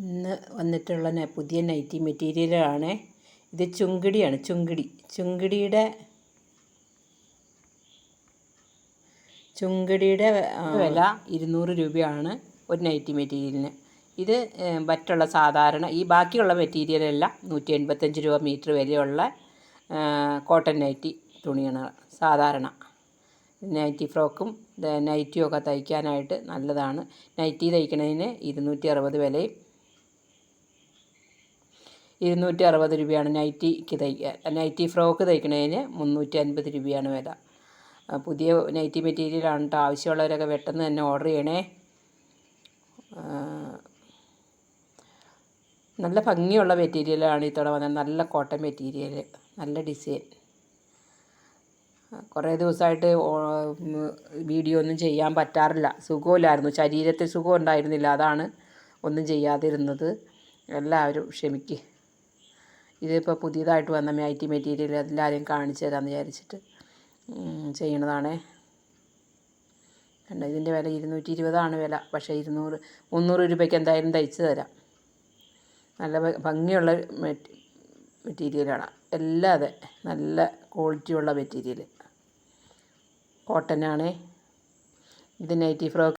ഇന്ന് വന്നിട്ടുള്ള പുതിയ നൈറ്റി മെറ്റീരിയലാണ്. ഇത് ചുങ്കിടിയാണ്. ചുങ്കിടിയുടെ വില 200 രൂപയാണ് ഒരു നൈറ്റി മെറ്റീരിയലിന്. ഇത് മറ്റുള്ള സാധാരണ ഈ ബാക്കിയുള്ള മെറ്റീരിയലെല്ലാം 185 രൂപ മീറ്റർ വിലയുള്ള കോട്ടൺ നൈറ്റി തുണിയാണ്. സാധാരണ നൈറ്റി ഫ്രോക്കും നൈറ്റിയും ഒക്കെ തയ്ക്കാനായിട്ട് നല്ലതാണ്. നൈറ്റി തയ്ക്കുന്നതിന് 260 വിലയും 260 രൂപയാണ് നൈറ്റിക്ക് തയ്ക്കാൻ. നൈറ്റി ഫ്രോക്ക് തയ്ക്കുന്നതിന് 350 രൂപയാണ് വില. പുതിയ നൈറ്റി മെറ്റീരിയലാണ് കേട്ടോ. ആവശ്യമുള്ളവരൊക്കെ പെട്ടെന്ന് തന്നെ ഓർഡർ ചെയ്യണേ. നല്ല ഭംഗിയുള്ള മെറ്റീരിയലാണ് ഇത്തവണ വന്നത്. നല്ല കോട്ടൺ മെറ്റീരിയൽ, നല്ല ഡിസൈൻ. കുറേ ദിവസമായിട്ട് വീഡിയോ ഒന്നും ചെയ്യാൻ പറ്റാറില്ല. സുഖമില്ലായിരുന്നു, ശരീരത്തിൽ സുഖം ഉണ്ടായിരുന്നില്ല. അതാണ് ഒന്നും ചെയ്യാതിരുന്നത്. എല്ലാവരും ക്ഷമിക്കുക. ഇതിപ്പോൾ പുതിയതായിട്ട് വന്ന നൈറ്റി മെറ്റീരിയൽ എല്ലാവരെയും കാണിച്ചു തരാമെന്ന് വിചാരിച്ചിട്ട് ചെയ്യണതാണേ. കണ്ടോ, ഇതിൻ്റെ വില 220 വില. പക്ഷേ 300 രൂപയ്ക്ക് എന്തായാലും തയ്ച്ച് തരാം. നല്ല ഭംഗിയുള്ള മെറ്റീരിയലാണ്. എല്ലാം അതെ, നല്ല ക്വാളിറ്റിയുള്ള മെറ്റീരിയൽ കോട്ടനാണേ. ഇത് നൈറ്റി ഫ്രോക്ക്